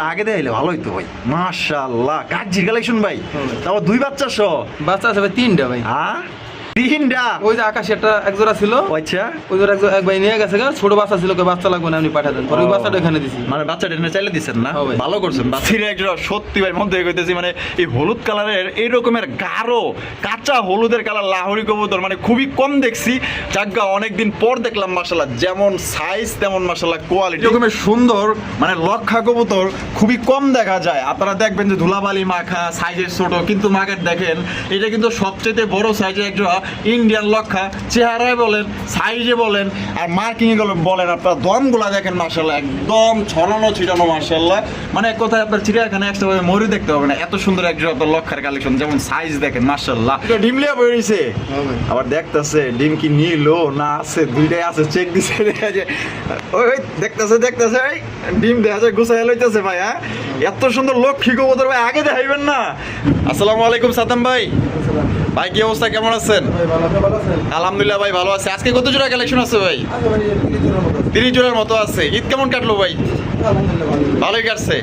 কালেকশনটা আগে দেখাইলে ভালো হইতো ভাই। মাশাআল্লাহ কাচ্চির কালেকশন ভাই, তারপর দুই বাচ্চা সহ। বাচ্চা আছে ভাই তিনটা ভাই। হ্যাঁ তিনটা? ওই যে আকাশে একটা এক জোড়া ছিল, আচ্ছা ওই জোড়া এক ভাই নিয়ে গেছে, ছোট বাচ্চা ছিল, বাচ্চা লাগবে না আপনি পাঠাতেন, পরে ওই বাচ্চাটা এখানে দিছি। মানে বাচ্চাটা এনে চাইলে দিচ্ছেন না? হ্যাঁ ভাই। ভালো করছেন। বাচ্চির একজোড়া সত্যি ভাই মন থেকে কইতেছি, মানে এই হলুদ কালারের এই রকমের গাঢ় কাঁচা হলুদের কালার লাহোরি কবুতর মানে খুবই কম দেখছি। জাগা অনেকদিন পর দেখলাম মাশাআল্লাহ, যেমন সাইজ তেমন মাশাআল্লাহ কোয়ালিটি। এরকমের সুন্দর মানে লক্ষা কবুতর খুবই কম দেখা যায়। আপনারা দেখবেন যে ধুলাবালি মাখা, সাইজের ছোট, কিন্তু মার্কেট দেখেন এটা কিন্তু সবচেয়ে বড় সাইজের একজোড়া ইন্ডিয়ান লক্ষা। চেহারায় বলেন, সাইজে বলেন, আর মার্কিংয়ে বলেন, আপনার দমগুলা দেখেন মাশাআল্লাহ একদম ছড়ানো ছিটানো মাশাআল্লাহ। মানে এক কথায় আপনার চিড়িয়াখানা এক্সট্রা ভাবে ময়ূর দেখতে হবে না, এত সুন্দর একজোড়া আপনার লক্ষার কালেকশন। যেমন সাইজ দেখেন মাশাআল্লাহ। ডিম লিয়া বেরিয়েছে আবার দেখতেছে ডিম কি নিলো না আছে, দুইটাই আছে, চেক দিছে। ওই দেখতেছে এই ডিম দেখা যায় গুছাই লইতেছে ভাই। হ্যাঁ এত সুন্দর লক্ষ্মী কবুতর ভাই আগে দেখাইবেন না? আসসালামু আলাইকুম সাদ্দাম ভাই। ভাই কি অবস্থা, কেমন আছেন? আলহামদুলিল্লাহ ভাই ভালো আছে। আজকে কত জোড়া কালেকশন আছে ভাই? 30 জোড়ার মতো আছে। ঈদ কেমন কাটলো ভাই? ভালোই কাটছে।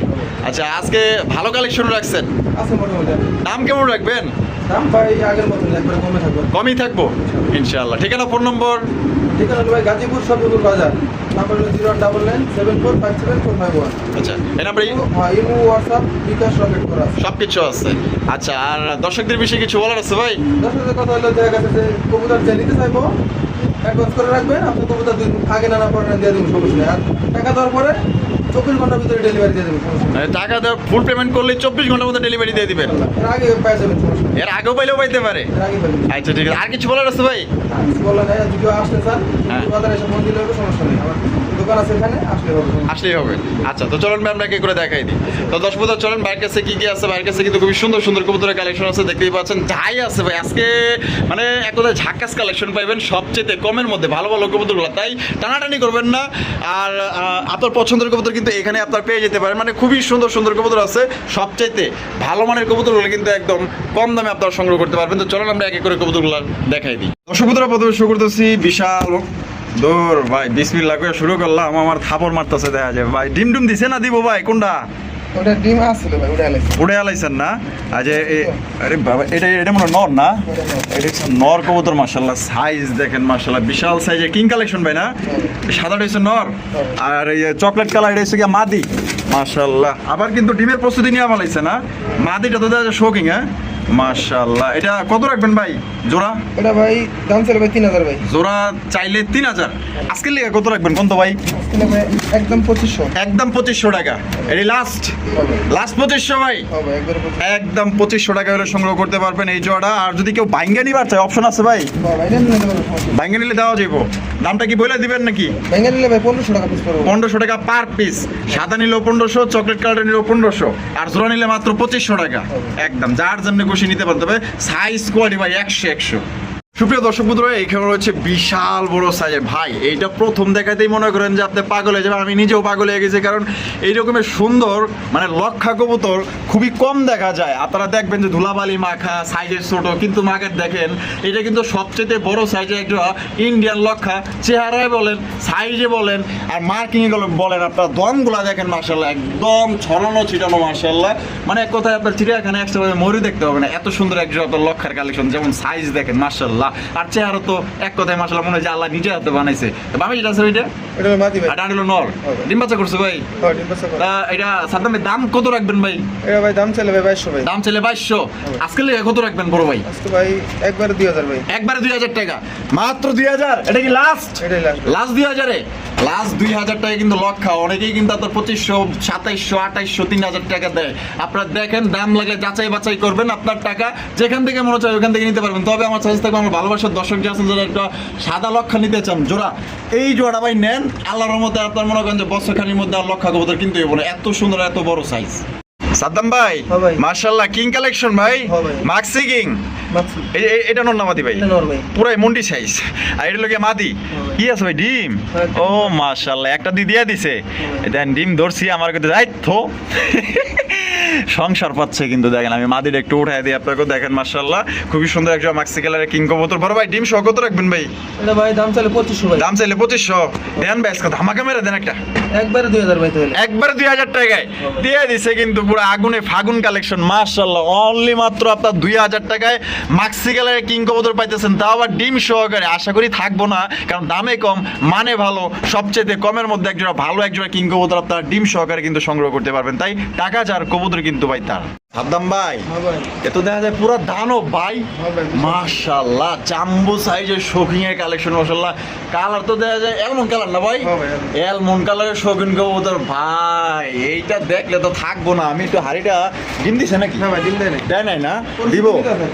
আচ্ছা আজকে ভালো কালেকশন রাখছেন, দাম কেমন রাখবেন? কমই থাকবো ইনশাআল্লাহ। ঠিকানা, ফোন নম্বর? গাজীপুর সফিকুল বাজার, নাম্বার হলো 01174574551। আচ্ছা এই নাম্বারে ইমো, হোয়াটসঅ্যাপ, বিকাশ রকেট করা আছে, সবকিছু আছে। আচ্ছা আর দর্শকদের বিষয়ে কিছু বলার আছে ভাই? দর্শকদের কথা হলো দেখা গেছে যে কবুতর যে নিতে চাইবো অ্যাডভান্স করে রাখবেন, আপনি কবুতর 2 দিন আগে না পরে দিয়ে দেবেন, সমস্যা নেই। আর টাকা দেওয়ার পরে 24 ঘন্টার ভিতরে ডেলিভারি দিয়ে দেবেন, সমস্যা নেই। টাকা দেওয়া ফুল পেমেন্ট করলে 24 ঘন্টার মধ্যে ডেলিভারি দিয়ে দিবেন? এর আগে পেয়ে যাবেন, সমস্যা নেই। এর আগেও পাইলেও পাইতে পারে? এর আগে পাবেন। আচ্ছা ঠিক আছে। আর কিছু বলার আছে ভাই? কিছু বলা নাই, যদি কেউ আসতে চান হ্যাঁ। বাজারে এসে ফোন দিলে হবে, সমস্যা নেই। আমার দোকান আছে এখানে, আসলে হবে, সমস্যা নেই। আসলেই হবে। আচ্ছা তো চলেন ভাই আমরা একে করে দেখাই দিই। তো দর্শক বন্ধুরা চলেন ভাইয়ের কাছে কি কি আছে। ভাইয়ের কাছে কিন্তু খুবই সুন্দর সুন্দর কবুতরের কালেকশন আছে, দেখতেই পাচ্ছেন। যাই আছে ভাই আজকে মানে এক কথায় ঝাক্কাস কালেকশন পাইবেন সবচেয়ে কমের মধ্যে, ভালো ভালো কবুতরগুলো, তাই টানাটানি করবেন না। আর আপনার পছন্দের কবুতর কিন্তু এখানে আপনার পেয়ে যেতে পারেন। মানে খুবই সুন্দর সুন্দর কবুতর আছে, সবচাইতে ভালো মানের কবুতরগুলো কিন্তু একদম কম দামে আপনারা সংগ্রহ করতে পারবেন। তো চলেন আমরা এক এক করে কবুতরগুলো দেখাই দিই। দর্শক বন্ধুরা প্রথমে শুরু করতেছি বিশাল দৌড় ভাই, বিসমিল্লাহ করে শুরু করলাম। আমার থাপড় মারতেছে দেখা যায় ভাই। ডিম ডুম দিছে না দিব ভাই? কোনটা? ওটা ডিম আসছিল ভাই, ওটা আলাইছে। উড়ে আলাইছেন না? আজ আরে বাবা এটা মনে হয় নর না? এটা হচ্ছে নর কবুতর মাশাআল্লাহ। সাইজ দেখেন মাশাআল্লাহ বিশাল সাইজের কিং কালেকশন ভাই না? সাদাটা হচ্ছে নর আর এই চকলেট কালার এটা হচ্ছে কি মাদি মাশাআল্লাহ। আবার কিন্তু ডিমের প্রস্তুতি নিয়ে আলাইছে না? মাদিটা তো দেখা যায় শোকিং। হ্যাঁ মাশাআল্লাহ। এটা কত রাখবেন ভাই জোড়া? এটা ভাই দাম ছিল ভাই 3000 ভাই। জোড়া চাইলে 3000। আজকের লিগে কত রাখবেন কোন তো ভাই? আজকে ভাই একদম 2500। একদম 2500 টাকা। এটি লাস্ট 2500 ভাই। হবে একবারে 2500। একদম 2500 টাকা হলে সংগ্রহ করতে পারবেন এই জোড়াটা। আর যদি কেউ বাইঙ্গা নিবার চায় অপশন আছে ভাই? ভাই এটা নিতে পারবেন, সমস্যা নেই। বাইঙ্গা নিলে দেওয়া যাইব। দামটা কি বলে দিবেন নাকি? ভেঙে নিলে ভাই 1500 টাকা পিস পড়বে। 1500 টাকা পার পিস। সাদা নিলেও 1500, চকলেট কালার নিলেও 1500, আর জোড়া নিলে মাত্র 2500 টাকা। একদম যার জন্য খুশি নিতে পারতে হবে। সাইজ কোয়ালিটি ভাই 100। সুপ্রিয় দর্শক বন্ধুরা এখানে রয়েছে বিশাল বড় সাইজের ভাই। এইটা প্রথম দেখাতেই মনে করেন যে আপনি পাগল হয়ে যাবেন। আমি নিজেও পাগল হয়ে গেছি, কারণ এই রকমের সুন্দর মানে লক্ষা কবুতর খুবই কম দেখা যায়। আপনারা দেখবেন যে ধুলাবালি মাখা, সাইজের ছোট, কিন্তু মার্কেট দেখেন এটা কিন্তু সবচেয়ে বড় সাইজের একটা ইন্ডিয়ান লক্ষা। চেহারায় বলেন, সাইজে বলেন, আর মার্কিংয়ে বলেন, আপনার দমগুলা দেখেন মাশাআল্লাহ একদম ছড়ানো ছিটানো মাশাআল্লাহ। মানে এক কথায় আপনার চিড়িয়াখানা এক্সট্রা ভাবে ময়ূর দেখতে হবে না, এত সুন্দর একজন আপনার লক্ষার কালেকশন। যেমন সাইজ দেখেন মাশাআল্লাহ, আর চেহারা তো এক কথায় মাশাআল্লাহ মনে হয় যে আল্লাহ নিজে হাতে বানাইছে। বাবা যেটা আছে এটা এটা হলো মাদি ভাই। আর ডান্ডেলো নর। ডিম বাচ্চা করছে ভাই? হ্যাঁ ডিম বাচ্চা করে। তা এটা সাদ্দামের দাম কত রাখবেন ভাই? এটা ভাই দাম ছিল ভাই 2200 ভাই। দাম ছেলে 2200। আজকে লেগে কত রাখবেন বড় ভাই? আজকে ভাই একবারে 2000 ভাই। একবারে 2000 টাকা, মাত্র 2000। এটা কি লাস্ট? এটাই লাস্ট। লাস্ট 2000 এ লাস্ট 2000 টাকা কিন্তু লক্ষা। অনেকেই কিন্তু আপনার 2500, 2700, 2800, 3000 টাকা দেয়। আপনারা দেখেন দাম লাগলে যাচাই বাছাই করবেন। আপনার টাকা যেখান থেকে মনে হচ্ছে ওখান থেকে নিতে পারবেন। তবে আমার সাজেস্ট থাকবে, আমার ভালোবাসার দর্শক যে আছেন যারা একটা সাদা লক্ষা নিতে চান জোড়া, এই জোড়াটা ভাই নেন। আল্লাহর রহমতে আপনার মনে করেন যে বছরখানির মধ্যে আর লক্ষা কবুতর কিনতে হইব না, এত সুন্দর এত বড় সাইজ। সাদ্দাম ভাই হ্যাঁ ভাই। মাশাআল্লাহ কিং কালেকশন ভাই। হ্যাঁ ভাই। মাক্সি কিং। মাছি। এটা নর না মাদি ভাই? এটা নর ভাই। পুরাই মুন্ডি সাইজ। আর এটা লোকে মাদি। কি আছে ভাই ডিম? হ্যাঁ। ও মাশাআল্লাহ একটা দিয়ে দিছে। দেন ডিম ধরছি আমার কাছে যাই থো। সংসার পাচ্ছে কিন্তু দেখেন আমি মাদিটা একটু উঠাই দিই আপনাকে দেখেন মাশাআল্লাহ খুবই সুন্দর একটা মাক্সি কালারের কিং কবুতর বড় ভাই ডিম সহ কত রাখবেন ভাই এটা ভাই দাম চাইলে 2500 ভাই দাম চাইলে 2500 দেন ভাই আজকে ধামাকা মেরে দেন একটা একবারে 2000 ভাই তাহলে একবারে 2000 টাকায় দিয়ে দিছে কিন্তু পুরো আগুনে ফাগুন কালেকশন মাশাআল্লাহ অনলি মাত্র আপনার 2000 টাকায় মাক্সি কালারের কিং কবুতর পাইতেছেন তাও আবার ডিম সহকারে আশা করি থাকবো না কারণ দামে কম মানে ভালো সবচেয়ে কমের মধ্যে একজোড়া ভালো একজোড়া কিং কবুতর আপনারা ডিম সহকারে কিন্তু সংগ্রহ করতে পারবেন তাই টাকা যার কবুতর কিন্তু ভাই তার সাদ্দাম ভাই হ্যাঁ ভাই এ তো দেখা যায় পুরো দানব ভাই হ্যাঁ ভাই মাশাআল্লাহ জাম্বো সাইজের শৌখিন এর কালেকশন মাশাআল্লাহ কালার তো দেখা যায় এমন কালার না ভাই হ্যাঁ ভাই এলমন কালারের শৌখিন কবুতর ভাই এইটা দেখলে তো থাকবো না আমি একটু হাড়িটা ডিম দিছে নাকি না ভাই দিন দেন দেয় নাই না প্রস্তুতি দিব নিতে আছে।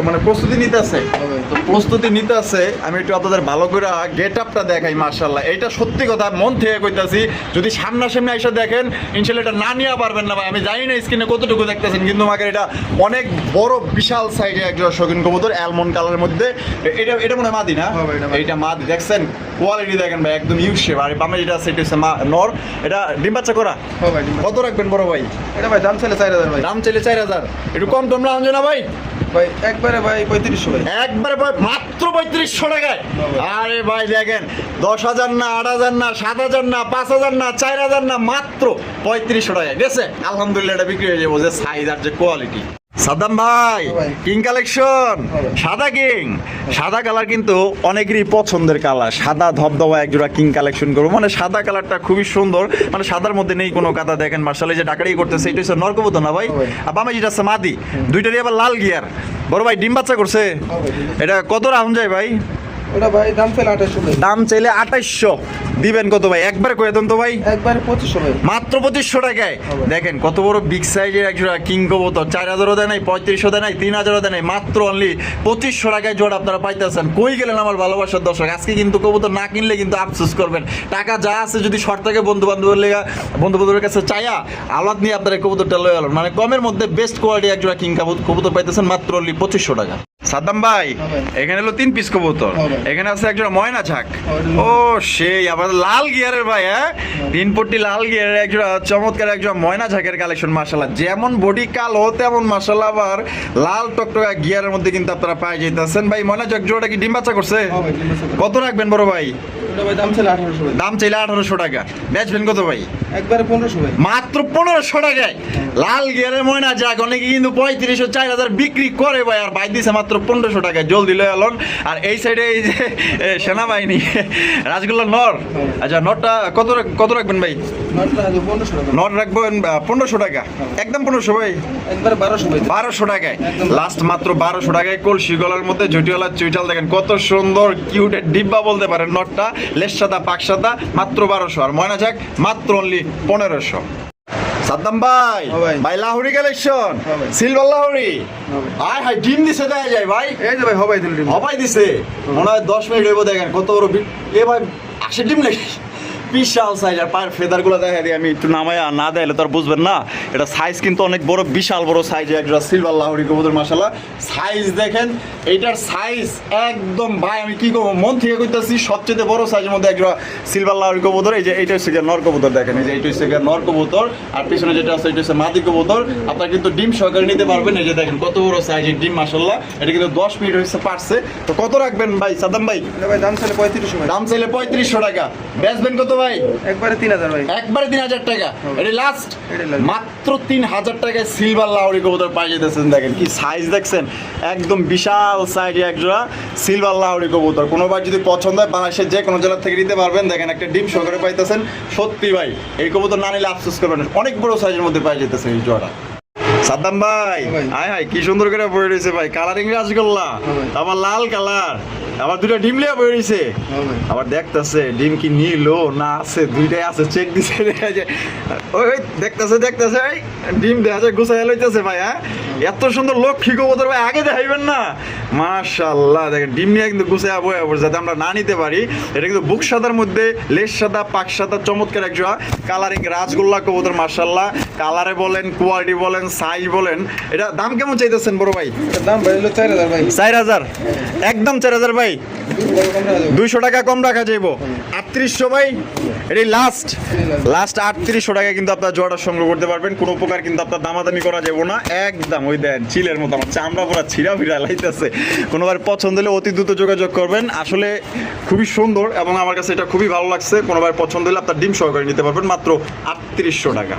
মানে প্রস্তুতি নিতে আছে হ্যাঁ ভাই তো প্রস্তুতি নিতে আছে আমি একটু আপনাদের ভালো করে গেট আপটা দেখাই মাশাআল্লাহ এইটা সত্যি কথা মন থেকে কইতাছি যদি সামনাসামনি এসে দেখেন ইনশাআল্লাহ এটা না নিয়ে পারবেন না ভাই আমি জানি না স্ক্রিনে কতটুকু দেখতেছেন কিন্তু আমাকে এটা অনেক বড় বিশাল সাইজের একজন শৌখিন কবুতর অ্যালমন্ড কালারের মধ্যে এটা এটা মনে হয় মাদি না হ্যাঁ ভাই, এটা মাদি। এইটা মাদি দেখছেন কোয়ালিটি দেখেন ভাই একদম ইউ শেপ আর বামে যেটা আছে এটা হচ্ছে নর এটা ডিম বাচ্চা করা হ্যাঁ ভাই কত রাখবেন বড় ভাই এটা ভাই দাম চাইলে 4000 ভাই দাম চাইলে 4000 একটু কম টম রাখুন না ভাই ভাই একবারে ভাই 3500 ভাই একবারে ভাই মাত্র 3500 টাকায় বাবা। আরে ভাই দেখেন 10,000 না 8,000 না 7,000 না 5,000 না 4,000 না মাত্র 3500 টাকায় গেছে আলহামদুলিল্লাহ এটা বিক্রি হয়ে যাবে যে সাইজ আর যে কোয়ালিটি সাদ্দাম ভাই ভাই। কিং কালেকশন ভাই। সাদা কিং সাদা কালার কিন্তু অনেকেরই পছন্দের কালার সাদা ধবধবা একজোড়া কিং কালেকশন করবো মানে সাদা কালারটা খুবই সুন্দর মানে সাদার মধ্যে নেই কোনো কাদা দেখেন মার্শাল যে ডাকারি করতেছে এটা হচ্ছে নরকবুতর না ভাই ভাই। আর বামে যেটা আছে মাদি দুইটারই আবার লাল গিয়ার বড় ভাই ডিম বাচ্চা করছে হ্যাঁ ভাই এটা কত রাউন্ড যায় ভাই ওটা ভাই দাম চাইলে 2800 ভাই দাম চাইলে 2800 দিবেন কত ভাই একবার কয়ে দেন তো ভাই একবারে 2500 ভাই মাত্র 2500 টাকায় হবে। দেখেন কত বড় বিগ সাইজের একজোড়া কিং কবুতর 4000ও দেয় নাই 3500 দেয় নাই 3000ও দেয় নাই মাত্র অনলি 2500 টাকায় জোড়া আপনারা পাইতেছেন কই গেলেন আমার ভালোবাসার দর্শক আজকে কিন্তু কবুতর না কিনলে কিন্তু আফসোস করবেন টাকা যা আছে যদি শর্ট থেকে বন্ধু বান্ধবের কাছে চাইয়া আলাদ নিয়ে আপনারা কবুতরটা লয়ে আলো মানে কমের মধ্যে বেস্ট কোয়ালিটি একজোড়া কিং কবুতর পাইতেছেন মাত্র অনলি 2500 টাকা সাদ্দাম ভাই হ্যাঁ ভাই। এখানে হলো 3 পিস কবুতর হ্যাঁ ভাই। এখানে আছে একজোড়া ময়না ঝাক হ্যাঁ, ও সেই আবার লাল গিয়ারের ভাই হ্যাঁ তিন পট্টি লাল গিয়ারের একজোড়া চমৎকার একজোড়া ময়না ঝাঁকের কালেকশন মাশাআল্লাহ যেমন বডি কালো তেমন মাশাআল্লাহ আবার লাল টকটকা গিয়ারের মধ্যে কিন্তু আপনারা পাই যাইতেছেন ভাই ময়না ঝাঁক জোড়াটা কি ডিম বাচ্চা করছে হ্যাঁ ভাই ডিম বাচ্চা করে। কত রাখবেন বড় ভাই ওটা ভাই দাম চাইলে 1800 ভাই দাম চাইলে 1800 টাকা বেচবেন কত ভাই একবারে 1500 ভাই মাত্র 1500 টাকায় লাল গিয়ারের ময়না ঝাঁক অনেকে কিন্তু 3500 4000 বিক্রি করে ভাই আর ভাই দিছে মাত্র 1500 টাকায় জলদি লয়ে আলন আর এই সাইডে এই যে সেনাবাহিনী রাজগোল্লা নর আচ্ছা নরটা কত রাখবেন ভাই নটটা আছে 1500 টাকা নট রাখবেন 1500 টাকা একদম 1500 ভাই একবারে 1200 ভাই 1200 টাকায় একদম। লাস্ট মাত্র 1200 টাকায় কলসি গলার মধ্যে জটিওয়ালা চুইটাল দেখেন কত সুন্দর কিউটের ডিব্বা বলতে পারেন নটটা লেস সাদা পাক সাদা মাত্র 1200 আর ময়না যাক মাত্র অনলি 1500 সাদ্দাম ভাই হ্যাঁ ভাই। ভাই লাহুরি কালেকশন হ্যাঁ ভাই। সিলভার লাহুরি হ্যাঁ ভাই। আয় হাই ডিম দিছে দেখা যায় ভাই এই যে ভাই হবাই দিল ডিম হবাই দিছে মনে হয় 10 মিনিট হইব দেখেন কত বড় এ ভাই 80 ডিম লাগে বিশাল সাইজ আর পায়ের ফেদারগুলো দেখা দিই আমি একটু নামায় না দেখাইলে তো আর বুঝবেন না এটা সাইজ কিন্তু অনেক বড় বিশাল বড় সাইজ একটা সিলভার লাহোরি কবুতর মাশাআল্লাহ সাইজ দেখেন এইটার সাইজ একদম ভাই আমি কি করবো মন থেকে কইতাছি সবচেয়ে বড় সাইজের মধ্যে একটা সিলভার লাহোরি কবুতর এই যে এইটা হচ্ছে গিয়ে নর কবুতর দেখেন এই যে এইটা হচ্ছে গিয়ে নর কবুতর আর পিছনে যেটা আছে এটা হচ্ছে মাদি কবুতর আপনারা কিন্তু ডিম সহকারে নিতে পারবেন এই যে দেখেন কত বড় সাইজের ডিম মাশাআল্লাহ এটা কিন্তু 10 মিনিট হয়েছে পারছে তো কত রাখবেন ভাই সাদ্দাম ভাই এটা ভাই দাম চাইলে 3500 ভাই দাম চাইলে 3500 টাকা বেচবেন কত ভাই একবারে 3000 ভাই একবারে 3000 টাকা এটা লাস্ট এটাই last। মাত্র 3000 টাকায় সিলভার লাহোরি কবুতর পাই যেতেছেন দেখেন কি সাইজ দেখছেন একদম বিশাল সাইজে একজোড়া সিলভার লাহোরি কবুতর কোনোবার যদি পছন্দ হয় বাংলাদেশের যে কোনো জেলা থেকে নিতে পারবেন দেখেন একটা ডিম সহকারে পাইতেছেন সত্যি ভাই এই কবুতর না নিলে আফসোস করবেন অনেক বড় সাইজের মধ্যে পাই যেতেছেন এই জোড়া সাদ্দাম ভাই ভাই। হাই হাই কি সুন্দর করে বয়ে রয়েছে ভাই কালারিং রাজগোল্লা ভাই। আবার লাল কালার আবার দুটো ডিম লিয়া বয়ে রয়েছে হ্যাঁ ভাই আবার দেখতেছে ডিম কি নিলো না আছে দুইটাই আছে চেক দিছে দেখা যায় ওই দেখতেছে এই ডিম দেখা যায় গুছাই লইতেছে ভাই হ্যাঁ এত সুন্দর লক্ষ্মী কবুতর ভাই আগে দেখাইবেন না মাশাআল্লাহ দেখেন ডিম নিয়ে কিন্তু গুছাই বয়ে পড়ে যাতে আমরা না নিতে পারি এটা কিন্তু বুক সাদার মধ্যে লেস সাদা পাক সাদা চমৎকার একজোড়া কালারিং রাজগোল্লা কবুতর মাশাআল্লাহ কালারে বলেন কোয়ালিটি বলেন সাইজ বলেন এটা দাম কেমন চাইতেছেন বড় ভাই এটার দাম ভাই হলো 4000 ভাই 4000 একদম 4000 ভাই বড় কম রাখা যাবে 200 টাকা কম রাখা যাইব 3800 ভাই এটি লাস্ট 3800 টাকা কিন্তু আপনার জোড়াটা সংগ্রহ করতে পারবেন। কোনো প্রকার কিন্তু আপনার দামাদামি করা যাবে না, একদম ওই দেন চিলের মতো আমার চামড়া পুরো ছিঁড়া ফিরা লাইতেছে। কোনোবার পছন্দ হলে অতি দ্রুত যোগাযোগ করবেন। আসলে খুবই সুন্দর এবং আমার কাছে এটা খুবই ভালো লাগছে। কোনোবার পছন্দ হলে আপনার ডিম সহকারে নিতে পারবেন মাত্র 3800 টাকা।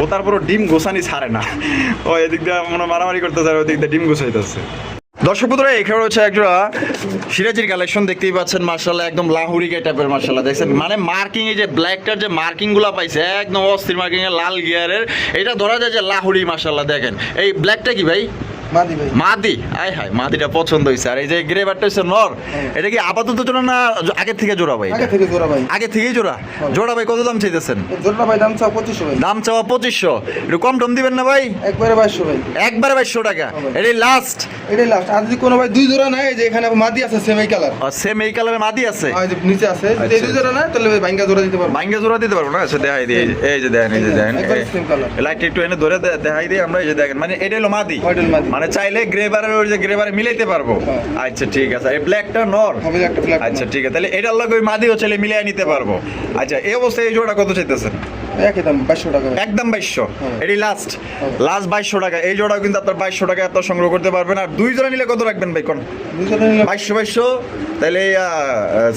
ও তারপরও ডিম গোছানি ছাড়ে না, ও এদিক দিয়ে মনে মারামারি করতেছে আর ওদিক দিয়ে ডিম গোছাইতেছে। দর্শক বন্ধুরা, এখানে হচ্ছে একটা সিরাজির কালেকশন দেখতেই পাচ্ছেন, মার্শাল্লাহ একদম লাহুরি টাইপের মার্শাল্লাহ দেখছেন। মানে মার্কিং এই যে ব্ল্যাকটার যে মার্কিং গুলা পাইছে একদম অস্থির মার্কিং এর লাল গিয়ারের, এটা ধরা যায় যে লাহুরি মার্শাল্লাহ। দেখেন এই ব্ল্যাকটা কি ভাই? মাদি ভাই। মাদি, আয় হায় মাদিটা পছন্দ হয়েছে। আর এই যে গ্রেভারটা হচ্ছে নর, এটা কি আপাতত জোড়া না আগে থেকে জোড়া ভাই? আগে থেকে জোড়া ভাই। আগে থেকেই জোড়া। জোড়া ভাই কত দাম চাইতেছেন? জোড়া ভাই দাম চাও 2500 ভাই। দাম চাওয়া 2500, একটু কম টম দিবেন না ভাই? একবারে 2200 ভাই। একবারে 2200 টাকা, এটাই লাস্ট। এটাই লাস্ট। আর যদি কোনো ভাই দুই জোড়া নাই, এই যে এখানে মাদি আছে সেম এই কালার, আর সেম এই কালারের মাদি আছে, আর এই যে নিচে আছে, যদি এই দুই জোড়া না তাহলে ভাই ভাঙ্গা জোড়া দিতে পারবো। ভাঙ্গা জোড়া দিতে পারবো না? আচ্ছা দেখাই দিই, এই যে দেখেন, এই যে দেখেন একবারে সেম কালার। লাইট একটু এনে ধরে দেখাই দিই আমরা। এই যে দেখেন, মানে এটা হলো মাদি, ওইটাল মাদি। মানে চাইলে গ্রেভারের ওই যে গ্রেভারে মিলাইতে পারবো। আচ্ছা ঠিক আছে, এই ব্ল্যাকটা নর। হবে একটা ব্ল্যাক। আচ্ছা ঠিক আছে, তাহলে এটার লগে ওই মাদিও চাইলে মিলাই নিতে পারবো। আচ্ছা এই অবস্থায় এই জোড়া কত চাইতেছেন? একই দাম 2200 টাকা ভাই। একদম 2200, এটি লাস্ট 2200 টাকা। এই জোড়াও কিন্তু আপনার 2200 টাকায় আপনার সংগ্রহ করতে পারবেন। আর দুই জোড়া নিলে কত রাখবেন ভাই কোন? দুই জোড়া নিলে 2200, তাহলে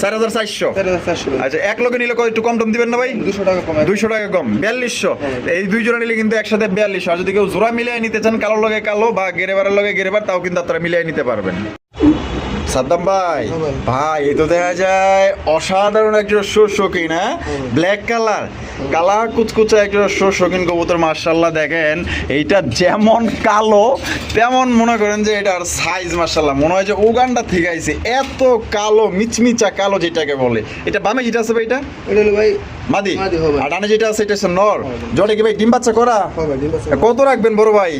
4400। 4400 ভাই। আচ্ছা এক লগে নিলে কত একটু কম টম দিবেন না ভাই? 200 টাকা কম। 200 টাকা কম, 4200। এই দুই জোড়া নিলে কিন্তু একসাথে 4200। আর যদি কেউ জোড়া মিলিয়ে নিতে চান, কালো লগে কালো বা গেরেবারের লগে গেরেবার, তাও কিন্তু আপনারা মিলিয়ে নিতে পারবেন। সাদ্দাম ভাই, ভাই এই তো দেখা যায় অসাধারণ একজন শৌখিন, হ্যাঁ ব্ল্যাক কালার কুচকুচা একজন শৌখিন কবুতর মার্শাল্লাহ। দেখেন এইটা যেমন কালো তেমন মনে করেন যে এটার সাইজ মার্শাল্লাহ মনে হয় যে উগান্ডা থেকে আইছে, এত কালো মিচমিচা কালো যেটাকে বলে। এটা বামে যেটা আছে ভাই এটা এটা হলো ভাই মাদি, মাদি হবে। আর ডানে যেটা আছে এটা হচ্ছে নর। জোড়া কি ভাই ডিম বাচ্চা করা? হবে ডিম আছে। কত রাখবেন বড় ভাই?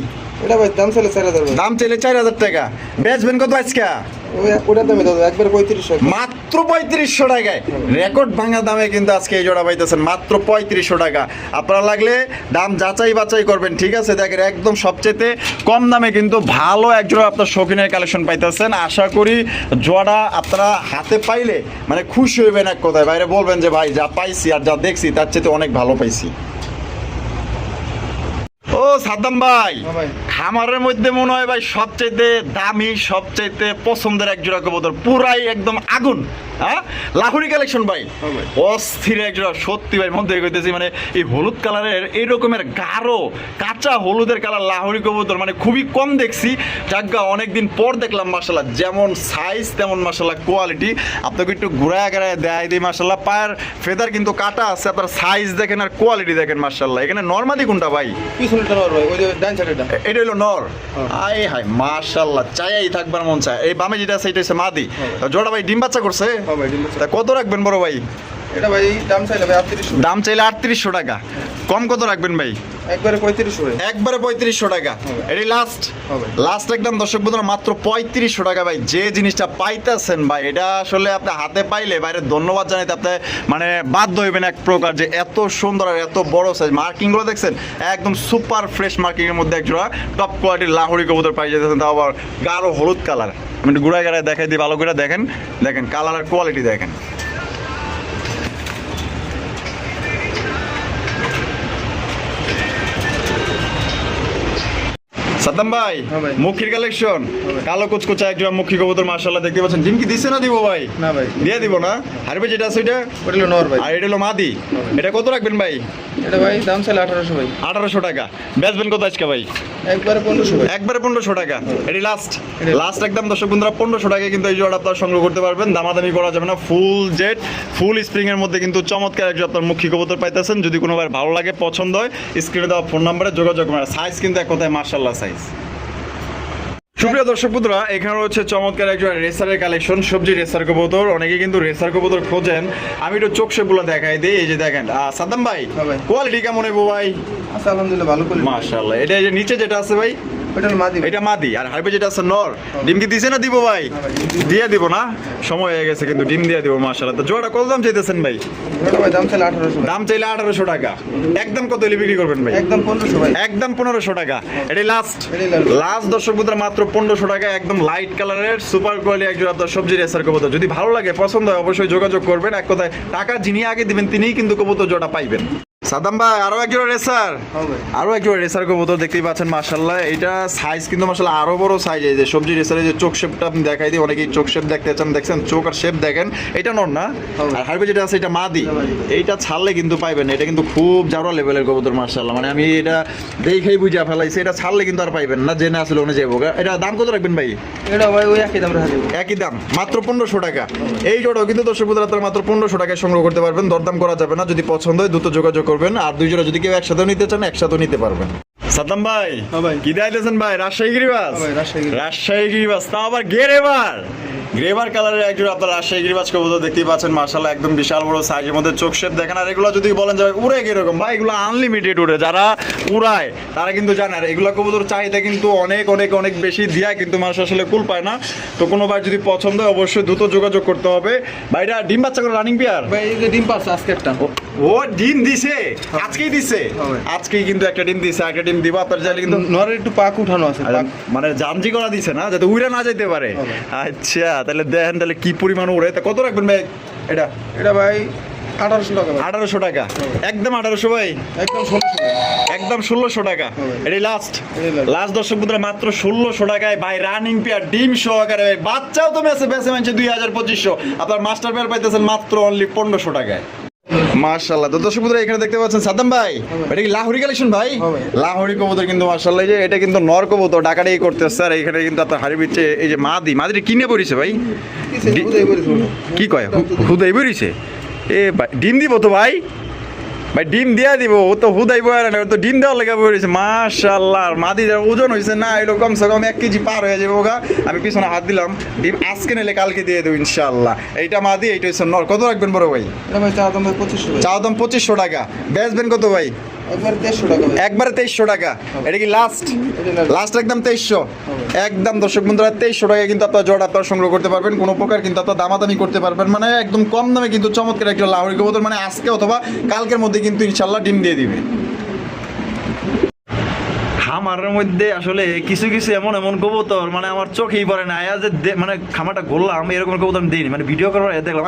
এটা ভাই দাম চলে 4000 ভাই। দাম চাইলে 4000 টাকা, বেচবেন কত আজকে? ওটা দামে দাও একবারে 3500 মাত্র 3500 টাকায় রেকর্ড ভাঙা দামে কিন্তু আজকে এই জোড়া পাইতেছেন মাত্র 3500 টাকা। আপনারা লাগলে দাম যাচাই বাছাই করবেন, ঠিক আছে? দেখেন একদম সবচেয়ে কম দামে কিন্তু ভালো এক জোড়া আপনার শৌখিনের কালেকশন পাইতেছেন। আশা করি জোড়া আপনারা হাতে পাইলে মানে খুশি হইবেন এক কথায়, বাইরে বলবেন যে ভাই যা পাইছি আর যা দেখছি তার চেয়ে অনেক ভালো পাইছি। ও সাদ্দাম ভাই, খামারের মধ্যে মনে হয় ভাই সবচেয়ে দামি সবচেয়ে পছন্দের এক জোড়া কবুতর, পুরাই একদম আগুন, হ্যাঁ লাহুরি কালেকশন ভাই, অস্থির এক জোড়া। সত্যি ভাই মধ্যে কইতেছি, মানে এই হলুদ কালারের এই রকমের গাঢ় কাঁচা হলুদের কালার লাহুরি কবুতর মানে খুবই কম দেখছি। জায়গা অনেকদিন পর দেখলাম মার্শাল্লাহ, যেমন সাইজ তেমন মার্শাল্লাহ কোয়ালিটি। আপনাকে একটু ঘুরায় ঘেরায় দেয় দিই মার্শাল্লাহ। পায়ের ফেদার কিন্তু কাটা আছে, আপনার সাইজ দেখেন আর কোয়ালিটি দেখেন মার্শাল্লাহ। এখানে নরমাদি কোনটা ভাই? এটা হলো নর। আয় হায় মাশাআল্লাহ, চাইই থাকবার মন চায়। এই বামে যেটা আছে এটা হচ্ছে মাদি। জোড়া ভাই ডিম বাচ্চা করছে? তা কত রাখবেন বড় ভাই? এটা ভাই দাম চাইলে ভাই 3800। দাম চাইলে 3800 টাকা, কম কত রাখবেন ভাই? একবারে 3500 ভাই। একবারে 3500 টাকা, এটাই লাস্ট। লাস্ট একদম দর্শক বন্ধুরা মাত্র 3500 টাকা ভাই। যে জিনিসটা পাইতেছেন ভাই, এটা আসলে আপনি হাতে পাইলে বাইরে ধন্যবাদ জানাইতে আপনি মানে বাধ্য হইবেন এক প্রকার, যে এত সুন্দর আর এত বড় সাইজ। মার্কিংগুলো দেখছেন একদম সুপার ফ্রেশ মার্কিং এর মধ্যে একজোড়া টপ কোয়ালিটির লাহোরি কবুতর পাই যেতেছেন, তাও আবার গাঢ় হলুদ কালার। আমি একটু ঘুরায় গাড়ায় দেখাই দিই ভালো করে, দেখেন দেখেন কালার আর কোয়ালিটি দেখেন। সাদ্দাম ভাই, মুখির কালেকশন কালো কুচকুচা একজোড়া মুখী কবুতর মাশাআল্লাহ দেখতে পাচ্ছেন। ডিম কি দিছে না দিব ভাই? না ভাই দিয়ে দিব না। হারবে যেটা আছে ওইটা ওটা হলো নর ভাই, আর এটা হলো মাদি। এটা কত রাখবেন ভাই? এটা ভাই দাম চাইলে 1800 ভাই। 1800 টাকা, বেচবেন কত আজকে ভাই? একবারে 1500 ভাই। একবারে 1500 টাকা, এটি লাস্ট একদম দর্শক বন্ধুরা 1500 টাকায় কিন্তু এই জোড়া আপনারা সংগ্রহ করতে পারবেন। দামাদামি করা যাবে না। ফুল জেড ফুল স্প্রিং এর মধ্যে কিন্তু চমৎকার একজন আপনার মুখী কবুতর পাইতেছেন। যদি কোনো ভাই ভালো লাগে পছন্দ হয়, স্ক্রিনে দেওয়া ফোন নাম্বারে যোগাযোগ করেন। সাইজ কিন্তু এক কথায় মাশাআল্লাহ সাইজ। সুপ্রিয় দর্শক বন্ধুরা, এখানে হচ্ছে চমৎকার একজন রেসারের কালেকশন, সবজি রেসার কবুতর। অনেকে কিন্তু রেসার কবুতর খোঁজেন, আমি একটু চোখ সেগুলো দেখাই দিই। এই যে দেখেন সাদ্দাম ভাই, কোয়ালিটি কেমন হইব ভাই? আচ্ছা আলহামদুলিল্লাহ ভালো কোয়ালিটি মাশাআল্লাহ। এটা এই যে নিচে যেটা আছে ভাই, ওটা হলো মাদি ভাই। এটা মাদি আর হাইব্রিড যেটা আছে নর। ডিম কি দিছে না দিব ভাই? দিয়ে দিব না, সময় হয়ে গেছে কিন্তু ডিম দিয়ে দিব মাশাআল্লাহ। তো জোড়া কত দাম চাইতেছেন ভাই? ওটা ভাই দাম চাইলে 1800 টাকা। দাম চাইলে 1800 টাকা। একদম কত হলে বিক্রি করবেন ভাই? একদম 1500 ভাই। একদম 1500 টাকা। এটাই লাস্ট। এটাই last। লাস্ট দর্শক বন্ধুরা মাত্র 1500 টাকা একদম লাইট কালারের সুপার কোয়ালিটি একজন আপনার সবজি রেসার কবুতর। যদি ভালো লাগে পছন্দ হয় অবশ্যই যোগাযোগ করবেন। এক কথায় টাকা যিনি আগে দিবেন তিনিই কিন্তু কবুতর জোড়া পাইবেন। সাদাম ভাই আরো একজন রেসার, হ্যাঁ ভাই। আরো একজন রেসার কবুতর দেখতেই পাচ্ছেন মাশাআল্লাহ। এটা সাইজ কিন্তু মাশাআল্লাহ আরো বড় সাইজ। এই যে সবজি রেসারের যে চোখ শেপটা আপনি দেখাই দিই, অনেকেই চোখ শেপ দেখতে চান, দেখছেন চোখ আর শেপ দেখেন। এটা নর না, আর হাইব্রিড যেটা আছে এটা মাদি। এইটা ছাড়লে কিন্তু পাইবেন না, এটা কিন্তু খুব জারো লেভেলের কবুতর মাশাআল্লাহ। মানে আমি এটা দেখেই বুঝা ফেলাইছি, এটা ছাড়লে কিন্তু আর পাইবেন না, জেনে আসলে ওনে যাবো। এটা দাম কত রাখবেন ভাই? এটা ভাই ওই একই দাম রাখা যাবে। একই দাম মাত্র 1500 টাকা। এই জোড়াও কিন্তু দর্শক বন্ধুরা আপনারা মাত্র 1500 টাকায় সংগ্রহ করতে পারবেন। দরদাম করা যাবে না, যদি পছন্দ হয় দ্রুত যোগাযোগ করবেন। আর দুই জোড়া যদি কেউ একসাথেও নিতে চান একসাথেও নিতে পারবেন। সাদ্দাম ভাই হ্যাঁ ভাই। কি দিয়েছেন ভাই? রাজশাহী গিরিবাজ। হ্যাঁ ভাই, রাজশাহী গিরিবাজ। রাজশাহী গিরিবাজ, তাও আবার গ্রেভার। গ্রেভার কালারের একজন আপনার রাজশাহী গিরিবাজ কবুতর দেখতেই পাচ্ছেন মাশাআল্লাহ। একদম বিশাল বড় সাইজের মধ্যে চোখ শেপ দেখেন। আর এগুলো যদি বলেন যে ভাই উড়ে কিরকম, ভাই এগুলো আনলিমিটেড উড়ে। যারা উড়ায় তারা কিন্তু জানে। আর এগুলো কবুতর চাহিদা কিন্তু অনেক অনেক অনেক বেশি, দিয়া কিন্তু মানুষ আসলে কুল পায় না। তো কোনো ভাই যদি পছন্দ হয় অবশ্যই দ্রুত যোগাযোগ করতে হবে। ভাইরা ডিম বাচ্চা করে রানিং পেয়ার। ভাই এই যে ডিম পাচ্ছে আজকে একটা। ও ডিম দিছে, আজকেই দিছে। হবে। আজকেই কিন্তু একটা ডিম দিছে, একটা ডিম দিব আপনার চাইলে কিন্তু নরের একটু পাক উঠানো আছে। পাক। মানে জামজি করা দিছে না, যাতে উড়ে না যাইতে পারে। হবে। আচ্ছা তাহলে দেখেন তাহলে কি পরিমাণ উড়ে। তা কত রাখবেন ভাই এটা? এটা ভাই 1800 টাকা ভাই। 1800 টাকা। একদম 1800 ভাই, একদম 1600 টাকা। একদম 1600 টাকা। হবে। এটাই লাস্ট। এটাই last। লাস্ট দর্শক বন্ধুরা মাত্র 1600 টাকায় ভাই রানিং পেয়ার ডিম সহকারে। ভাই বাচ্চাও তো বেঁচে বেঁচে মানছে 2000-2500। আপনার মাস্টার পেয়ার পাইতেছেন মাত্র অনলি 1500 টাকায়। মাশাআল্লাহ। তো দর্শক বন্ধুরা এখানে দেখতে পাচ্ছেন সাদ্দাম ভাই, এটা কি লাহোরি কালেকশন ভাই? হ্যাঁ ভাই। লাহোরি কবুতর কিন্তু মাশাআল্লাহ। এই যে এটা কিন্তু নর কবুতর ডাকাডাকি করতেছে। আর এখানে কিন্তু আপনার হাড়ি বিচ্ছে এই যে মাদি, মাদিটা কিনে পড়িছে ভাই। কিসে বুঝাই বলিস ওটা। কি কয় হুদাই বেরিয়েছে? এ ভাই ডিম দিব তো ভাই, ভাই ডিম দিয়া দিব। ও তো হুদাই বয়ার না, ও তো ডিম দেওয়ার লেগে বেরিয়েছে মাশাআল্লাহ। আর মাদিটার ওজন হয়েছে না এলো কমসে কম 1 কেজি পার হয়ে যাবে ওগা। আমি পিছনে হাত দিলাম, ডিম আজকে নিলে কালকে দিয়ে দেবো ইনশাআল্লাহ। এইটা মাদি, এইটা হচ্ছে নর। কত রাখবেন বড় ভাই? এটা ভাই চা দাম ভাই 2500 ভাই। চাও দাম 2500 টাকা। বেচবেন কত ভাই? একবার 1300 টাকা ভাই। একবারে 2300 টাকা। এটা কি লাস্ট? এটা last। লাস্ট একদম 2300। একদম দর্শক বন্ধুরা 2300 টাকা কিন্তু আপনার জোড়া আপনার সংগ্রহ করতে পারবেন। কোনো প্রকার কিন্তু আপনার দামাদামি করতে পারবেন। মানে একদম কম দামে কিন্তু চমৎকার একটা লাহোরি কবুতর, মানে আজকে অথবা কালকের মধ্যে কিন্তু ইনশাল্লাহ ডিম দিয়ে দিবে। খামারের মধ্যে আসলে কিছু কিছু এমন এমন কবুতর মানে আমার চোখেই পড়ে না। আয়া যে মানে খামারটা গড়লাম এরকম কবুতর আমি দিইনি, মানে ভিডিও করার পরে দেখলাম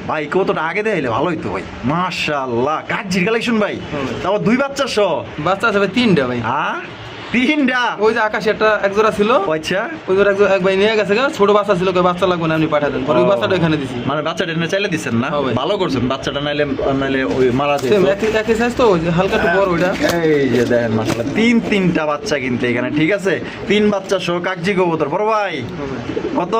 ভাই কবুতরটা আগে দেখাইলে ভালো হইতো ভাই। মাশাআল্লাহ কাজের কালেকশন ভাই। তারপর 2 বাচ্চা সহ। বাচ্চা আছে ভাই 3টা ভাই। হ্যাঁ 3টা। ওই যে আকাশে একটা এক জোড়া ছিল, আচ্ছা ওই জোড়া এক ভাই নিয়ে গেছে গা। ছোট বাচ্চা ছিল, কই বাচ্চা লাগবে না আপনি পাঠা দেন। পরে ওই বাচ্চাটা এখানে দিছি। মানে বাচ্চাটা এনে চাইলে দিচ্ছেন না? হ্যাঁ ভাই। ভালো করছেন। বাচ্চাটা নাইলে নাইলে ওই মারা যেত। সেম একই সাইজ তো, ওই যে হালকা একটু বড় ওইটা। এই যে দেখেন মাশাআল্লাহ 3টা বাচ্চা কিন্তু এখানে, ঠিক আছে? 3 বাচ্চা সহ কাকজি কবুতর। বড় ভাই কত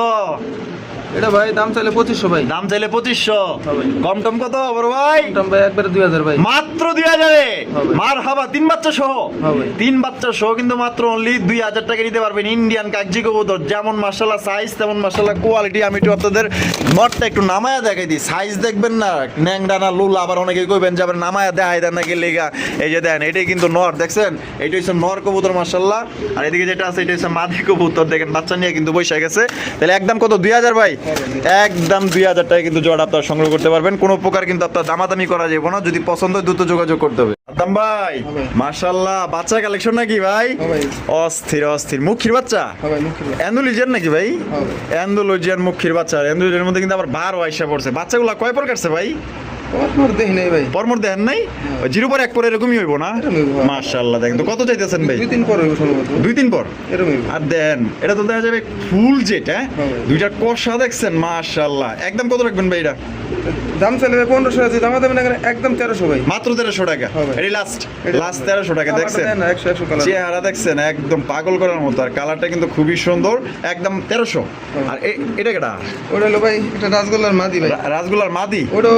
এটা ভাই দাম চাইলে 2500 ভাই। দাম? চাইলে 2500। হ্যাঁ ভাই। কম টম কত বড় ভাই? দাম ভাই একবারে 2000 ভাই। মাত্র 2000-এ হ্যাঁ ভাই। মারহাবা। 3 বাচ্চা সহ। হ্যাঁ ভাই। 3 বাচ্চা সহ কিন্তু মাত্র অনলি 2000 টাকা নিতে পারবেন। ইন্ডিয়ান কাকজি কবুতর, যেমন মাশাআল্লাহ সাইজ তেমন মাশাআল্লাহ কোয়ালিটি। আমি একটু আপনাদের নটটা একটু নামায়া দেখাই দিই। সাইজ দেখবেন না ন্যাংডা না লুলা, আবার অনেকে কইবেন যাবেন নামায়া দেখাই দেন নাকি লেগা। এই যে দেখেন এটাই কিন্তু নর, দেখছেন? এইটা হচ্ছে নর কবুতর মাশাআল্লাহ। আর এদিকে যেটা আছে এটা হচ্ছে মাদি কবুতর। দেখেন বাচ্চা নিয়ে কিন্তু বসে গেছে। তাহলে একদম কত? 2000 ভাই। একদম 2000 টাকা কিন্তু জোড়া আপনারা সংগ্রহ করতে পারবেন। কোনো প্রকার কিন্তু আপনার দামাদামি করা যাবে না। যদি পছন্দ হয় দ্রুত যোগাযোগ করতে হবে। আদাম ভাই হবে। মাশাআল্লাহ বাচ্চা কালেকশন নাকি ভাই? হ্যাঁ ভাই। অস্থির অস্থির মুখির বাচ্চা। হ্যাঁ ভাই মুখে ভাই। অ্যান্ডোলজিয়ান নাকি ভাই? হ্যাঁ ভাই। অ্যান্ডোলজিয়ান মুখির বাচ্চা। অ্যান্ডোলজিয়ানের মধ্যে কিন্তু আবার 12 আইসা পড়ছে। বাচ্চাগুলো কয় পর কাটছে ভাই? তোমার দেখি নাই ভাই। পরমর দেখেন নাই? 0 পর 1 পর এরকমই হইব না? এরকমই হইবো। মাশাআল্লাহ দেখেন তো কত চাইতেছেন ভাই? 2-3 পর হইব সম্ভবত। 2-3 পর। এরকমই হইবো। আর দেন এটা তো দেখা যাবে ফুল যেটা, হ্যাঁ। দুইটার কষা দেখছেন মাশাআল্লাহ। একদম কত রাখবেন ভাই এটা? দাম চাইলে ভাই 1500 আছে। দাম দেবেন না একদম 1300 ভাই। মাত্র 1300 টাকা। হ্যাঁ ভাই। এটাই লাস্ট। এটাই লাস্ট 1300 টাকা। দেখছেন না 100 কালার। চেহারা দেখছেন একদম পাগল করার মতো। আর কালারটা কিন্তু খুবই সুন্দর। একদম 1300। আর এটা কেটা? ওটা হলো ভাই এটা রাসগোল্লার মাদি ভাই। রাসগোল্লার মাদি। ওটা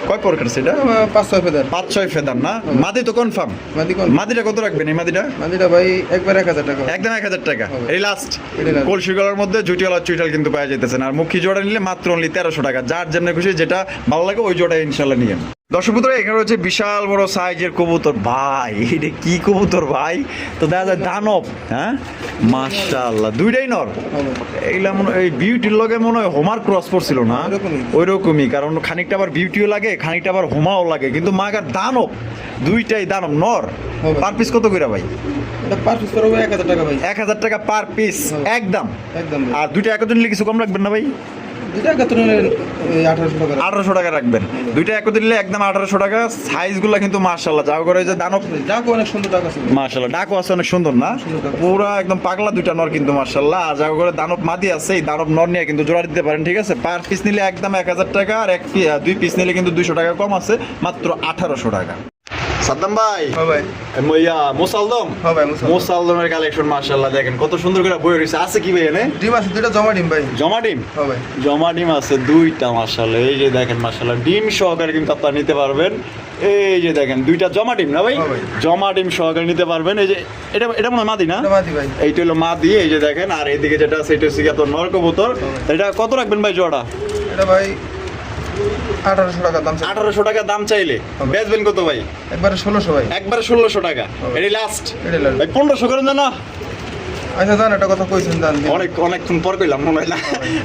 কয় প্রকার সেটা? 5-6 ফেদার। 5-6 ফেদার না? মাদি তো কনফার্ম। মাদি কোন? মাদিটা কত রাখবেন এই মাদিটা? মাদিটা ভাই একবার 1000 টাকা। একদম 1000 টাকা। হবে। এই লাস্ট। এটাই last। কলসি গলার মধ্যে জুটিওয়ালা চুইটাল কিন্তু পাওয়া যাইতেছেন। আর মুখী জোড়া নিলে মাত্র অনলি 1300 টাকা। যার যেমন খুশি যেটা ভালো লাগে ওই জোড়া ইনশাল্লাহ নিয়েন। দর্শক বন্ধুরা, এখানে হচ্ছে বিশাল বড় সাইজের কবুতর। ভাই এটা কি কবুতর ভাই? তো দেখা যায় দানব। হ্যাঁ মাশাআল্লাহ, দুইটাই নর। এইগুলা মনে এই বিউটির লগে মনে হয় হোমার ক্রস পড়ছিল না? ওই রকমই, কারণ খানিকটা আবার বিউটিও লাগে, খানিকটা আবার হোমাও লাগে, কিন্তু মাগার দানব, দুইটাই দানব নর। পার পিস কত করে ভাই? এটা পার পিস করবে 1000 টাকা ভাই। 1000 টাকা পার পিস একদম। একদম। আর দুইটা একত্রে নিলে কিছু কম রাখবেন না ভাই? দুইটা একত্রে নিলে 1800 টাকা। 1800 টাকা রাখবেন। দুইটা একত্রে নিলে একদম 1800 টাকা। সাইজগুলো কিন্তু মাশাআল্লাহ, যা করে যে দানব। ডাকও অনেক সুন্দর ডাক আছে মাশাআল্লাহ, ডাকও আছে অনেক সুন্দর না? পুরা একদম পাগলা দুইটা নর কিন্তু মাশাআল্লাহ। আর যা করে দানব মাদি আছে, এই দানব নর নিয়ে কিন্তু জোড়া দিতে পারেন, ঠিক আছে? পার পিস নিলে একদম 1000 টাকা, আর দুই পিস নিলে কিন্তু 200 টাকা কম আছে, মাত্র 1800 টাকা। সাদ্দাম ভাই, হ্যাঁ ভাই। মুসালদম, হ্যাঁ ভাই, মুসালদমের কালেকশন মাশাআল্লাহ, দেখেন কত সুন্দর করে বই রয়েছে। আছে কি ভাই এনে? ডিম আছে দুইটা, জমা ডিম ভাই। জমা ডিম? হ্যাঁ ভাই। জমা ডিম আছে দুইটা মাশাআল্লাহ। এই যে দেখেন মাশাআল্লাহ, ডিম সহকারে কিন্তু আপনারা নিতে পারবেন। এই যে দেখেন দুইটা জমা ডিম না ভাই? হ্যাঁ ভাই। জমা ডিম সহকারে নিতে পারবেন। এই যে এটা মনে হয় মাদি না? এটা মাদি ভাই। এইটা হলো মাদি। এই যে দেখেন, আর এইদিকে যেটা আছে এটা হচ্ছে তো নর কবুতর। এটা কত রাখবেন ভাই জোড়া? এটা ভাই 1800 টাকা দাম। 1800 টাকা দাম চাইলে বেচবেন কত ভাই? একবারে 1600 ভাই। একবারে 1600 টাকা। এটাই লাস্ট? এটা লাস্ট ভাই 1500 করেন না? আচ্ছা জান, এটা কথা কইছেন জান। অনেকক্ষণ পর কইলাম মনে হয় না।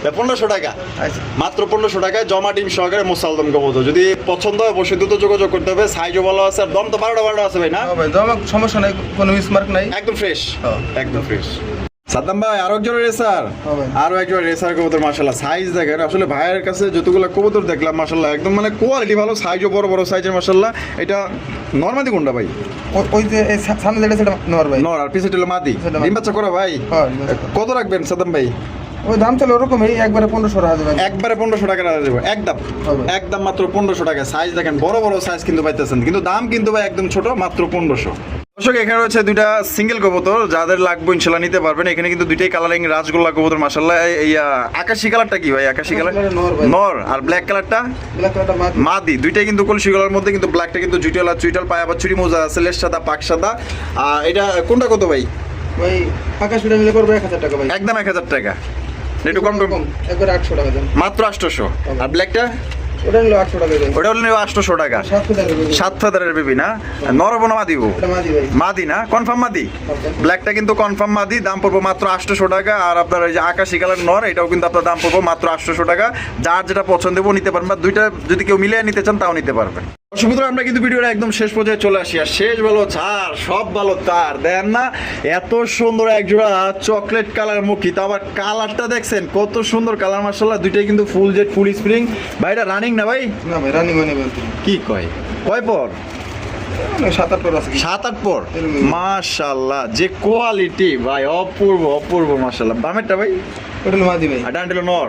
1500 টাকা, আচ্ছা মাত্র 1500 টাকায় জমা ডিম সহকারে মুসালদম কবুতর। যদি পছন্দ হয় অবশ্যই দ্রুত যোগাযোগ করতে হবে। সাইজও ভালো আছে, আর দম তো 12টা আছে ভাই না? হ্যাঁ ভাই, জমা সমস্যা নাই, কোনো মিসমার্ক নাই, একদম ফ্রেশ। হ্যাঁ। একদম ফ্রেশ। সাদ্দাম ভাই, আরো একজন রেসার, হ্যাঁ ভাই। আরো একজন রেসার কবুতর মাশাআল্লাহ। সাইজ দেখেন, আসলে ভাইয়ের কাছে যতগুলো কবুতর দেখলাম মাশাআল্লাহ, একদম মানে কোয়ালিটি ভালো, সাইজও বড় বড় সাইজের মাশাআল্লাহ। এটা নরমাদি কোনটা ভাই? ওই যে এই সামনে যেটা সেটা নর ভাই। নর, আর পিছে হলো মাদি। ডিম বাচ্চা করা ভাই? হ্যাঁ। কত রাখবেন সাদ্দাম ভাই? ওই দাম চলে ওরকমই, একবারে 1500 টাকা দেবেন। একবারে 1500 টাকা রাখা দেবো একদম। হবে। একদম মাত্র 1500 টাকা। সাইজ দেখেন, বড় বড় সাইজ কিন্তু পাইতেছেন, কিন্তু দাম কিন্তু ভাই একদম ছোট, মাত্র 1500। দর্শক, এখানে রয়েছে দুইটা সিঙ্গেল কবুতর, যাদের লাগবে ইনশাল্লাহ নিতে পারবেন। এখানে কিন্তু দুইটাই কালারিং রাজগোল্লা কবুতর মাশাআল্লাহ। এই আকাশি কালারটা কি ভাই? আকাশি কালার নর, আর ব্ল্যাক কালারটা ব্ল্যাক কালারটা মাদি। মাদি। দুইটাই কিন্তু কলসি গলার মধ্যে, কিন্তু ব্ল্যাকটা কিন্তু জুইটাল আর চুইটাল, পায়ে আবার চুরি মোজা আছে, লেজ সাদা পাক সাদা। এটা কোনটা কত ভাই? ভাই আকাশ পিটা মিলে করবে 1000 টাকা ভাই। একদম 1000 টাকা। একটু কম কম, একবারে 800 টাকা দেন। মাত্র 800। আর ব্ল্যাকটা? ওটা নিলো 800 টাকা দেন। ওটা হলো 800 টাকা। 7 ফেদারের বেবি না? নরবনা মাদি? এটা মাদি ভাই। মাদি না? কনফার্ম মাদি? ব্ল্যাকটা কিন্তু কনফার্ম মাদি। দাম পড়বো মাত্র 800 টাকা। আর আপনার এই যে আকাশি কালার নর, এটাও কিন্তু আপনার দাম পড়বো মাত্র 800 টাকা। যার যেটা পছন্দ হবে নিতে পারবেন, বা দুইটা যদি কেউ মিলিয়ে নিতে চান তাও নিতে পারবেন। সুতরাং আমরা কিন্তু ভিডিওটা একদম শেষ পর্যায়ে চলে আসি। আর শেষ ভালো ছাড়, সব ভালো তার দেন না। এত সুন্দর এক জোড়া চকলেট কালার মুখী, তো আবার কালারটা দেখছেন কত সুন্দর কালার মাশাআল্লাহ। দুইটাই কিন্তু ফুল জেড, ফুল স্প্রিং। ভাই এটা রানিং না ভাই? না ভাই, রানিং মানে বলতে কি কয়? কয় পর? 7-8 পর আছে। 7-8 পর। মাশাআল্লাহ, যে কোয়ালিটি ভাই, অপূর্ব অপূর্ব মাশাআল্লাহ। দামেরটা ভাই? ওটা মাদি ভাই। আর ডান্টেল নর।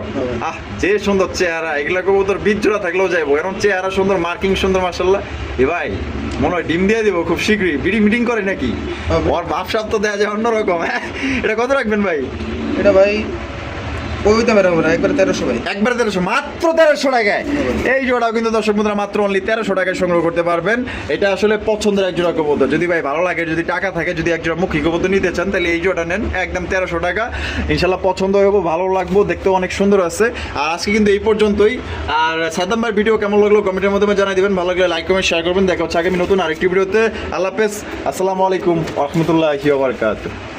যে সুন্দর চেহারা, এগুলা কবুতর বীজ জোড়া থাকলেও যাইবো, এরকম চেহারা সুন্দর, মার্কিং সুন্দর মাশাআল্লাহ। এ ভাই মনে হয় ডিম দিয়ে দিব খুব শীঘ্রই। মিটিং করে নাকি? ওর ভাবসাব তো দেওয়া যায় অন্যরকম। হ্যাঁ, এটা কত রাখবেন ভাই? এটা ভাই ওই দামের হবে না, একবারে 1300 ভাই। একবারে 1300, মাত্র 1300 টাকায়। এই জোড়াও কিন্তু দর্শক বন্ধুরা মাত্র অনলি 1300 টাকায় সংগ্রহ করতে পারবেন। এটা আসলে পছন্দের এক জোড়া কবুতর। যদি ভাই ভালো লাগে, যদি টাকা থাকে, যদি এক জোড়া মুখী কবুতর নিতে চান, তাহলে এই জোড়াটা নেন, একদম 1300 টাকা। ইনশাল্লাহ পছন্দ হবে, ভালো লাগবে, দেখতেও অনেক সুন্দর আছে। আর আজকে কিন্তু এই পর্যন্তই। আর সাদ্দাম ভাইয়ের ভিডিও কেমন লাগলো কমেন্টের মাধ্যমে জানাই দিবেন। ভালো লাগলে লাইক কমেন্ট শেয়ার করবেন। দেখা হচ্ছে আগামী নতুন আরেকটি ভিডিওতে। আল্লাহ হাফেজ, আসসালামু আলাইকুম ওয়া রাহমাতুল্লাহি ওয়া বারাকাতুহু।